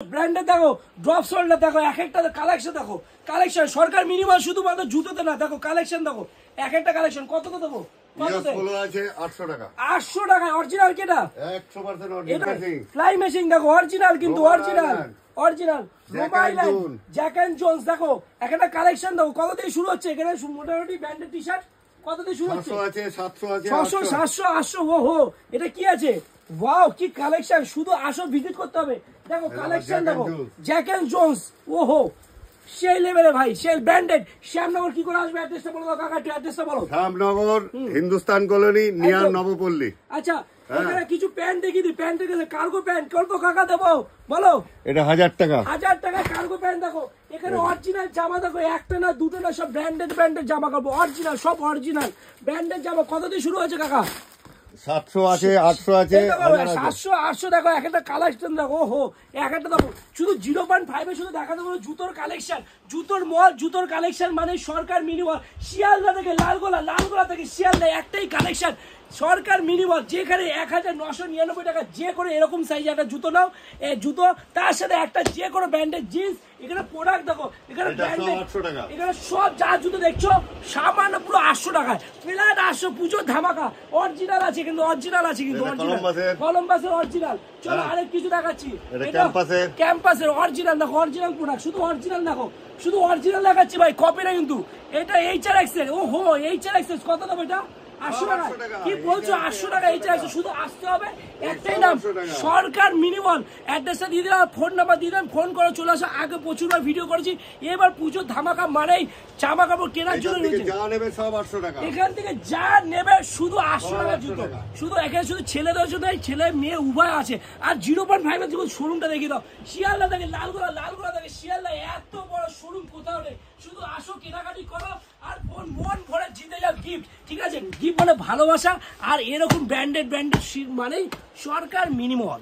ব্র্যান্ডে দেখো, ড্রপ সোলটা দেখো, এক একটা কালেকশন দেখো, কালেকশন সরকার মিনিমাম শুধুমাত্র জুতোতে না, দেখো কালেকশন দেখো, এক একটা কালেকশন কত তো দেবো, 800 টাকা। 800 টাকায় অরিজিনাল কেটা 100% অরিজিনাল ফ্লাই মেশিন দেখো, অরিজিনাল কিন্তু original mobile Jack and Jones দেখো, এক একটা কালেকশন দেখো, কত দিয়ে শুরু হচ্ছে এখানে মোটামুটি ব্র্যান্ডেড টি শার্ট কত দিয়ে শুরু হচ্ছে, 600 আছে, 700 আছে, 600 700 800। ও হো, এটা কি আছে, ওয়াও কি কালেকশন, শুধু আসো ভিজিট করতে হবে। দেখো কালেকশন দেখো, জ্যাক এন্ড জোন্স, ও হো সেই লেভেলে ভাই, সেই ব্র্যান্ডেড। শ্যামনগর কি করে আসবে, অ্যাড্রেসটা বলো কাকা, একটু অ্যাড্রেসটা বলো। Shyamnagar Hindustan colony near Nabapalli. আচ্ছা এখানে কিছু প্যান্ট দেখি দি, প্যান্ট দেখে কার্গো প্যান্ট কত কাকা দেবো বলো, এটা 1000 টাকা। 1000 টাকা কার্গো প্যান্ট দেখো, এখানে অরিজিনাল জামা দেখো, একটা না দুটো না, সব ব্র্যান্ডেড জামা কাপড়, অরিজিনাল সব অরিজিনাল ব্র্যান্ডেড জামা। কত দিয়ে শুরু হয়েছে কাকা, 700 আছে, 800 আছে, 700 800 দেখো, এক একটা কালেকশন দেখো, ওহো এক একটা দেখো, শুধু 0.5 শুধু দেখাতে পারো জুতোর কালেকশন, জুতোর মল, জুতোর কালেকশন মানে সরকার মিনিমাম। শিয়ালদা থেকে লালগোলা থেকে শিয়ালদা একটাই কালেকশন, সরকার মিনিমাম, যেখানে 1999 টাকা যে করে এরকম সাইজে একটা জুতো নাও, এই জুতো তার সাথে একটা যে কোনো ব্র্যান্ডের জিন্স। এখানে প্রোডাক্ট দেখো, এখানে ব্র্যান্ডেড, এখানে সব যা জুতো দেখছো সামান্য পুরো 800 টাকায়, প্লাস 800 পুজোর ধামাকা। অরিজিনাল আছে কিন্তু, অরিজিনাল কলম্বাসের অরিজিনাল। চলো আরেক কিছু দেখাচ্ছি, ক্যাম্পাসের অরিজিনাল দেখো, অরিজিনাল প্রোডাক্ট, শুধু অরিজিনাল দেখো, শুধু অরিজিনাল দেখাচ্ছি ভাই, কপি না কিন্তু। এটা HRX এর, ও হো HRX কত দাম এটা, 800 টাকা। কি বলছো, 800 টাকা HRX, শুধু আসতে হবে, একটাই নাম সরকার মিনিমাম। অ্যাড্রেসটা দিয়ে দিলাম, ফোন নাম্বার দিয়ে দিলাম, ফোন করে চলে আসো। আগে প্রচুরবার ভিডিও করেছি, এবার পুজোর ধামাকা মানেই জামা কাপড় কেনার জন্য এখান থেকে যা নেবে শুধু 800 টাকা জুতো, শুধু এখানে শুধু ছেলেদের জন্য, ছেলে মেয়ে উভয় আছে। আর 0.5 এর যখন শোরুমটা দেখিয়ে দাও, শিয়ালদা থেকে লালগোলা থেকে শিয়ালদা, এত বড় শোরুম কোথাও নেই। শুধু আসো, কেনাকাটি করো, আর মন ভরে জিতে যাও গিফট, ঠিক আছে? গিফট মানে ভালোবাসা, আর এরকম ব্র্যান্ডেড মানেই সরকার মিনিমাম।